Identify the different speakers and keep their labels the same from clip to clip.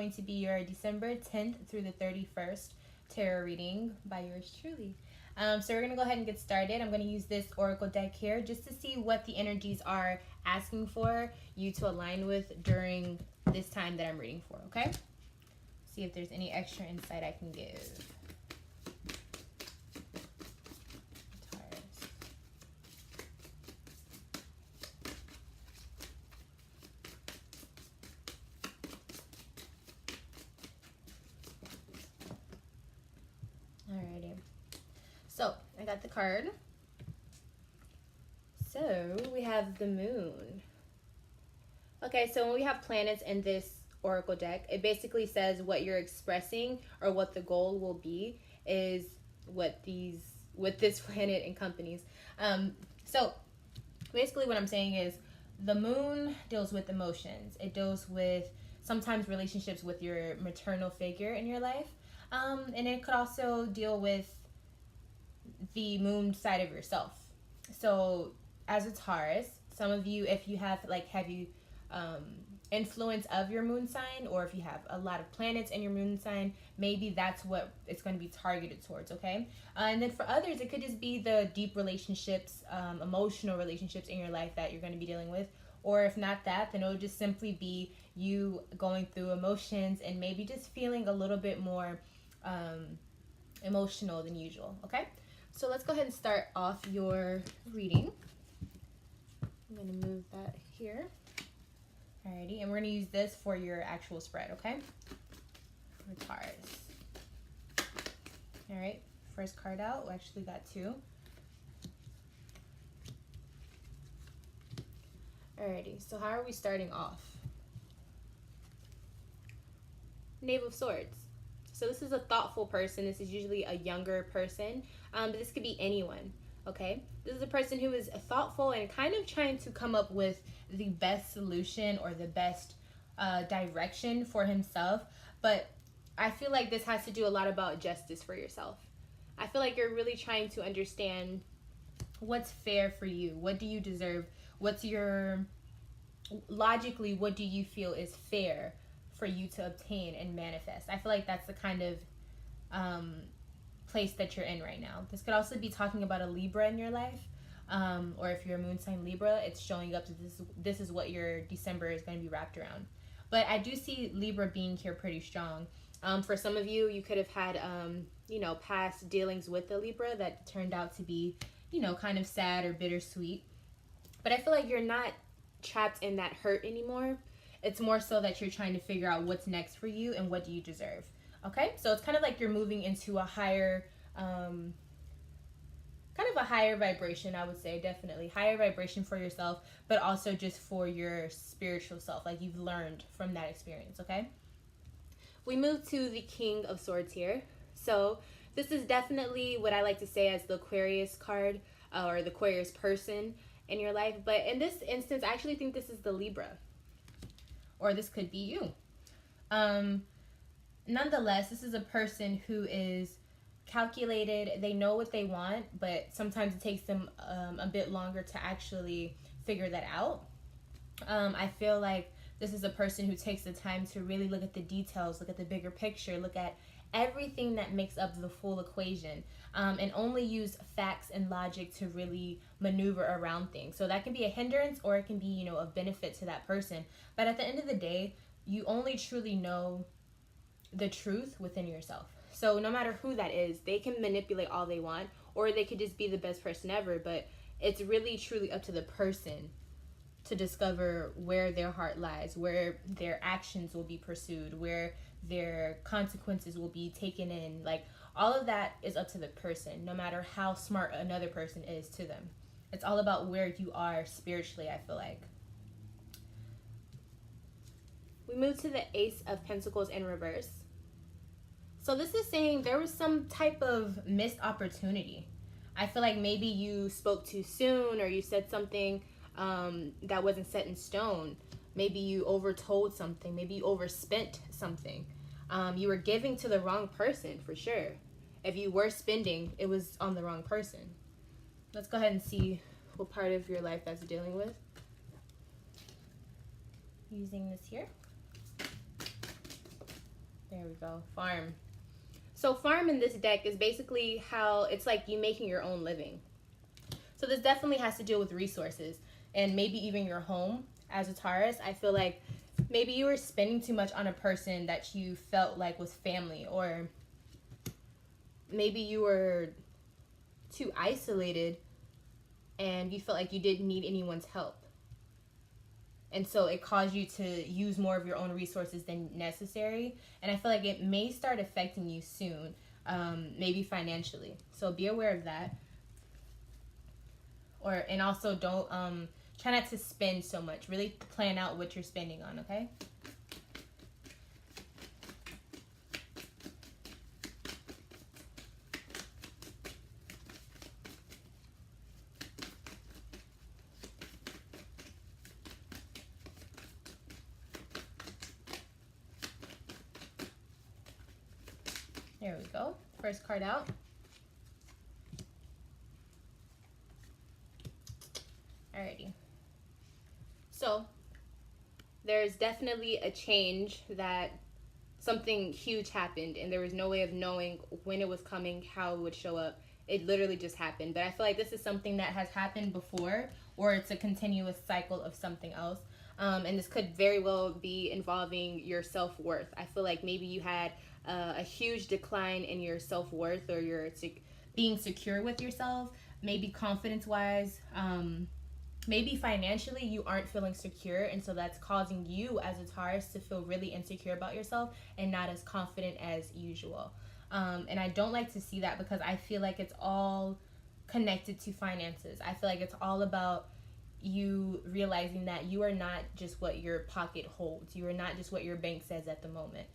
Speaker 1: going to be your December 10th through the 31st tarot reading by yours truly. So we're going to go ahead and get started. I'm going to use this oracle deck here just to see what the energies are asking for you to align with during this time that I'm reading for, okay? See if there's any extra insight I can give. Alrighty. So, I got the card. So, we have the moon. Okay, so when we have planets in this oracle deck, it basically says what you're expressing or what the goal will be is what this planet encompasses. So, basically what I'm saying is the moon deals with emotions. It deals with sometimes relationships with your maternal figure in your life. And it could also deal with the moon side of yourself. So as a Taurus, some of you, if you have heavy influence of your moon sign, or if you have a lot of planets in your moon sign, maybe that's what it's going to be targeted towards, okay? And then for others, it could just be the deep relationships, emotional relationships in your life that you're going to be dealing with. Or if not that, then it'll just simply be you going through emotions and maybe just feeling a little bit more emotional than usual, okay? So let's go ahead and start off your reading. I'm going to move that here. Alrighty, and we're going to use this for your actual spread, okay? For Taurus. Alright, first card out. We actually got two. Alrighty, so how are we starting off? Knave of Swords. So this is a thoughtful person. This is usually a younger person, but this could be anyone, okay? This is a person who is thoughtful and kind of trying to come up with the best solution or the best direction for himself, but I feel like this has to do a lot about justice for yourself. I feel like you're really trying to understand what's fair for you. What do you deserve? Logically, what do you feel is fair for you to obtain and manifest? I feel like that's the kind of place that you're in right now. This could also be talking about a Libra in your life, or if you're a moon sign Libra, it's showing up that this is what your December is going to be wrapped around. But I do see Libra being here pretty strong. For some of you, you could have had past dealings with the Libra that turned out to be kind of sad or bittersweet. But I feel like you're not trapped in that hurt anymore. It's more so that you're trying to figure out what's next for you and what do you deserve. Okay, so it's kind of like you're moving into a higher, kind of a higher vibration, I would say, definitely. Higher vibration for yourself, but also just for your spiritual self. Like you've learned from that experience, okay? We move to the King of Swords here. So this is definitely what I like to say as the Aquarius card, or the Aquarius person in your life. But in this instance, I actually think this is the Libra. Or this could be you. Nonetheless, this is a person who is calculated. They know what they want, but sometimes it takes them a bit longer to actually figure that out. I feel like this is a person who takes the time to really look at the details, look at the bigger picture, look at everything that makes up the full equation, and only use facts and logic to really maneuver around things. So that can be a hindrance, or it can be, a benefit to that person. But at the end of the day, you only truly know the truth within yourself. So no matter who that is, they can manipulate all they want, or they could just be the best person ever, but it's really truly up to the person to discover where their heart lies, where their actions will be pursued, where their consequences will be taken in. Like, all of that is up to the person, no matter how smart another person is to them. It's all about where you are spiritually, I feel like. We move to the Ace of Pentacles in reverse. So this is saying there was some type of missed opportunity. I feel like maybe you spoke too soon, or you said something that wasn't set in stone. Maybe you overtold something. Maybe you overspent something. You were giving to the wrong person, for sure. If you were spending, it was on the wrong person. Let's go ahead and see what part of your life that's dealing with. Using this here. There we go. Farm. So farm in this deck is basically how it's like you making your own living. So this definitely has to deal with resources and maybe even your home as a Taurus. I feel like maybe you were spending too much on a person that you felt like was family, or maybe you were too isolated and you felt like you didn't need anyone's help. And so it caused you to use more of your own resources than necessary. And I feel like it may start affecting you soon, maybe financially. So be aware of that. And also don't try not to spend so much. Really plan out what you're spending on, okay? There we go. First card out. Alrighty. So, there's definitely a change that something huge happened, and there was no way of knowing when it was coming, how it would show up. It literally just happened. But I feel like this is something that has happened before, or it's a continuous cycle of something else. And this could very well be involving your self-worth. I feel like maybe you had a huge decline in your self-worth, or your being secure with yourself, maybe confidence-wise, maybe financially you aren't feeling secure, and so that's causing you as a Taurus to feel really insecure about yourself and not as confident as usual. And I don't like to see that, because I feel like it's all connected to finances. I feel like it's all about you realizing that you are not just what your pocket holds. You are not just what your bank says at the moment.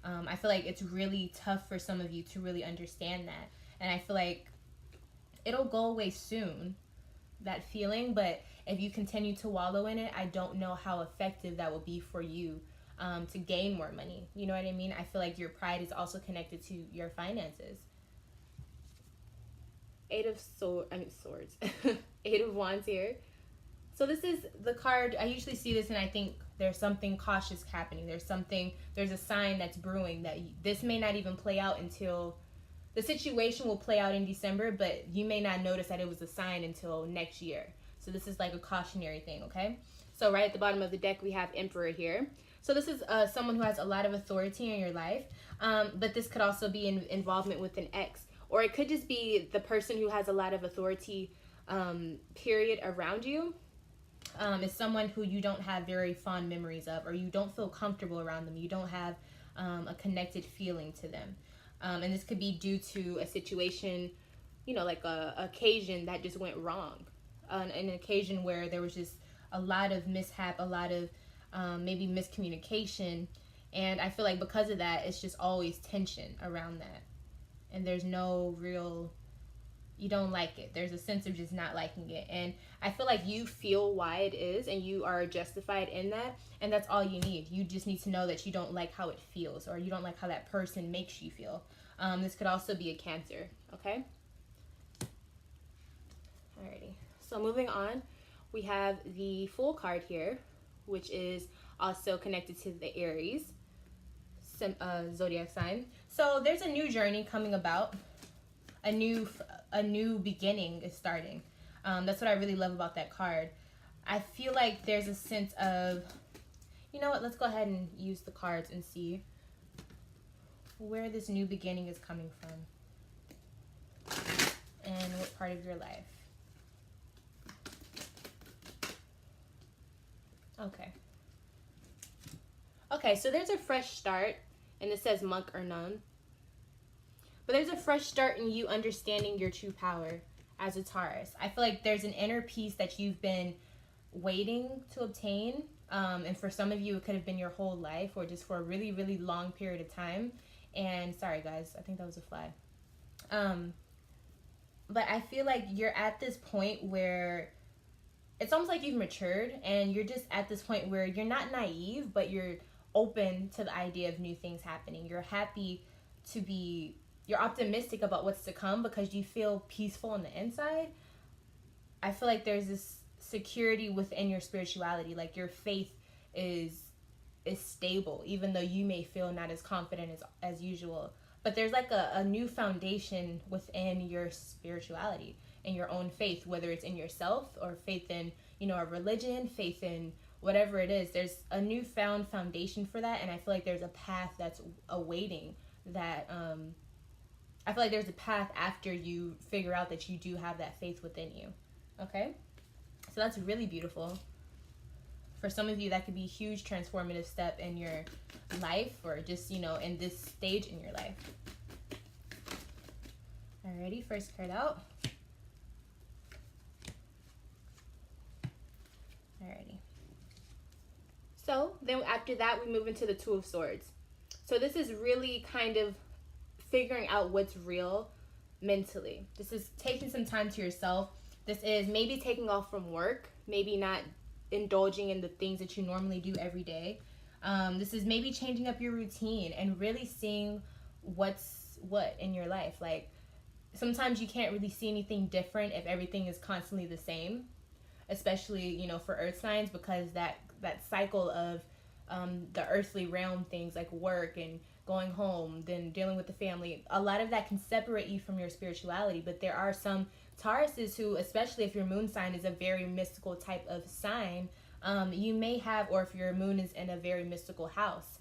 Speaker 1: I feel like it's really tough for some of you to really understand that. And I feel like it'll go away soon, that feeling, but if you continue to wallow in it, I don't know how effective that will be for you to gain more money. You know what I mean? I feel like your pride is also connected to your finances. Swords. Eight of Wands here. So this is the card, I usually see this and I think there's something cautious happening. There's a sign that's brewing that this may not even play out until, the situation will play out in December, but you may not notice that it was a sign until next year. So this is like a cautionary thing, okay? So right at the bottom of the deck, we have Emperor here. So this is someone who has a lot of authority in your life, but this could also be in involvement with an ex, or it could just be the person who has a lot of authority, period, around you. Is someone who you don't have very fond memories of, or you don't feel comfortable around them. You don't have a connected feeling to them. And this could be due to a situation, like a occasion that just went wrong. An occasion where there was just a lot of mishap, a lot of maybe miscommunication. And I feel like because of that, it's just always tension around that. And there's no real, you don't like it. There's a sense of just not liking it. And I feel like you feel why it is, and you are justified in that. And that's all you need. You just need to know that you don't like how it feels, or you don't like how that person makes you feel. This could also be a Cancer, okay? Alrighty. So moving on, we have the Fool card here, which is also connected to the Aries zodiac sign. So there's a new journey coming about. A new beginning is starting. That's what I really love about that card. I feel like there's a sense of, you know what, let's go ahead and use the cards and see where this new beginning is coming from and what part of your life. Okay, so there's a fresh start, and it says monk or nun. But there's a fresh start in you understanding your true power as a Taurus. I feel like there's an inner peace that you've been waiting to obtain. And for some of you, it could have been your whole life, or just for a really, really long period of time. And sorry, guys, I think that was a fly. But I feel like you're at this point where it's almost like you've matured, and you're just at this point where you're not naive, but you're open to the idea of new things happening. You're happy to be, you're optimistic about what's to come because you feel peaceful on the inside. I feel like there's this security within your spirituality. Like your faith is is stable, even though you may feel not as confident as usual. But there's like a new foundation within your spirituality and your own faith, whether it's in yourself or faith in, a religion, faith in whatever it is. There's a newfound foundation for that, and I feel like there's a path that's awaiting that. I feel like there's a path after you figure out that you do have that faith within you. Okay? So that's really beautiful. For some of you, that could be a huge transformative step in your life, or just, in this stage in your life. Alrighty, first card out. Alrighty. So then after that, we move into the Two of Swords. So this is really kind of figuring out what's real mentally. This is taking some time to yourself. This is maybe taking off from work, maybe not indulging in the things that you normally do every day. This is maybe changing up your routine and really seeing what's what in your life. Like, sometimes you can't really see anything different if everything is constantly the same, especially, for earth signs, because that cycle of the earthly realm things like work and going home, then dealing with the family, a lot of that can separate you from your spirituality. But there are some Tauruses who, especially if your moon sign is a very mystical type of sign, you may have, or if your moon is in a very mystical house,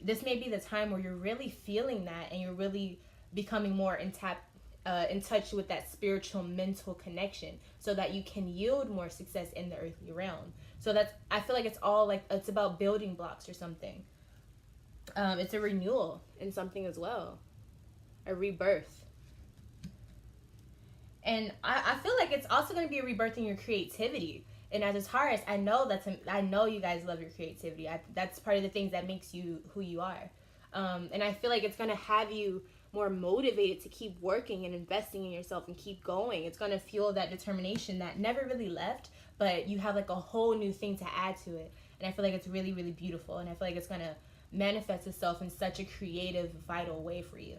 Speaker 1: this may be the time where you're really feeling that, and you're really becoming more in touch with that spiritual mental connection, so that you can yield more success in the earthly realm. So I feel like it's all like, it's about building blocks or something. It's a renewal in something as well, a rebirth. And I feel like it's also going to be a rebirth in your creativity. And as a Taurus, I know you guys love your creativity. That's part of the things that makes you who you are. And I feel like it's going to have you more motivated to keep working and investing in yourself and keep going. It's going to fuel that determination that never really left, but you have like a whole new thing to add to it. And I feel like it's really, really beautiful. And I feel like it's going to manifest itself in such a creative, vital way for you.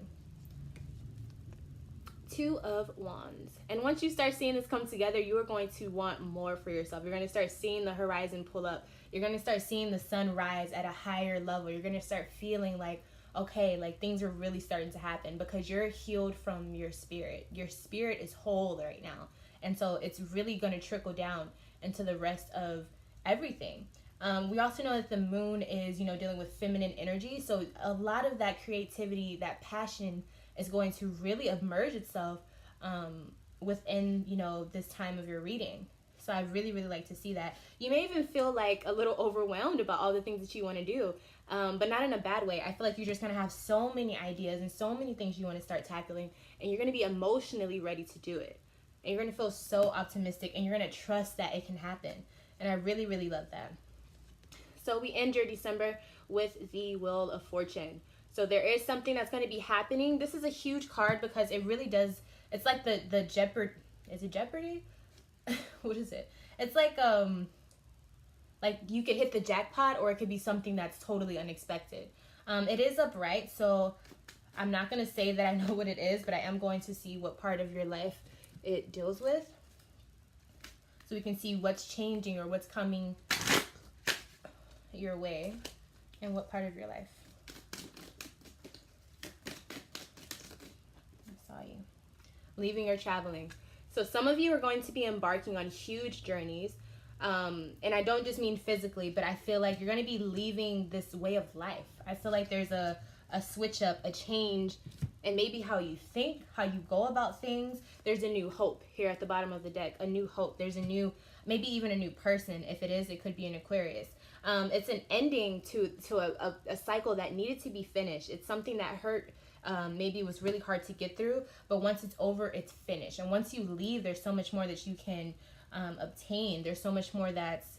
Speaker 1: Two of Wands. And once you start seeing this come together, you are going to want more for yourself. You're going to start seeing the horizon pull up. You're going to start seeing the sun rise at a higher level. You're going to start feeling like, okay, like things are really starting to happen, because you're healed from your spirit. Your spirit is whole right now. And so it's really going to trickle down into the rest of everything. We also know that the moon is, dealing with feminine energy. So a lot of that creativity, that passion is going to really emerge itself within, this time of your reading. So I really, really like to see that. You may even feel like a little overwhelmed about all the things that you want to do, but not in a bad way. I feel like you're just going to have so many ideas and so many things you want to start tackling, and you're going to be emotionally ready to do it. And you're going to feel so optimistic, and you're going to trust that it can happen. And I really, really love that. So we end your December with the Wheel of Fortune. So there is something that's going to be happening. This is a huge card because it really does. It's like the Jeopardy. Is it Jeopardy? What is it? It's like you could hit the jackpot, or it could be something that's totally unexpected. It is upright, so I'm not going to say that I know what it is, but I am going to see what part of your life it deals with, so we can see what's changing or what's coming your way and what part of your life. I saw you. Leaving or traveling. So some of you are going to be embarking on huge journeys. And I don't just mean physically, but I feel like you're going to be leaving this way of life. I feel like there's a switch up, a change, and maybe how you think, how you go about things. There's a new hope here at the bottom of the deck, a new hope. There's a new, maybe even a new person. If it is, it could be an Aquarius. It's an ending to a cycle that needed to be finished. It's something that hurt, maybe it was really hard to get through, but once it's over, it's finished. And once you leave, there's so much more that you can obtain. There's so much more that's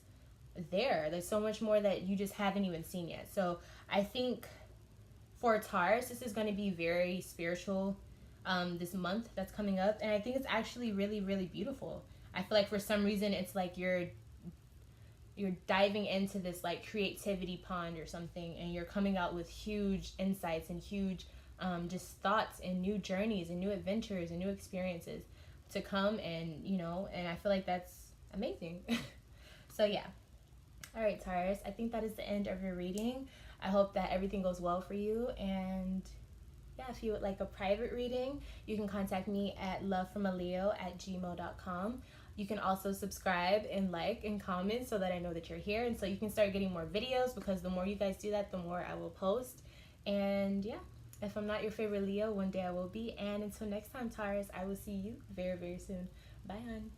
Speaker 1: there. There's so much more that you just haven't even seen yet. So I think for Taurus, this is going to be very spiritual this month that's coming up. And I think it's actually really, really beautiful. I feel like for some reason, it's like you're diving into this like creativity pond or something, and you're coming out with huge insights and huge just thoughts and new journeys and new adventures and new experiences to come. And and I feel like that's amazing. So yeah, All right, Taurus, I think that is the end of your reading. I hope that everything goes well for you. And yeah, if you would like a private reading, you can contact me at lovefromaleo@gmail.com. You can also subscribe and like and comment so that I know that you're here, and so you can start getting more videos, because the more you guys do that, the more I will post. And yeah, if I'm not your favorite Leo, one day I will be. And until next time, Taurus, I will see you very, very soon. Bye, hon.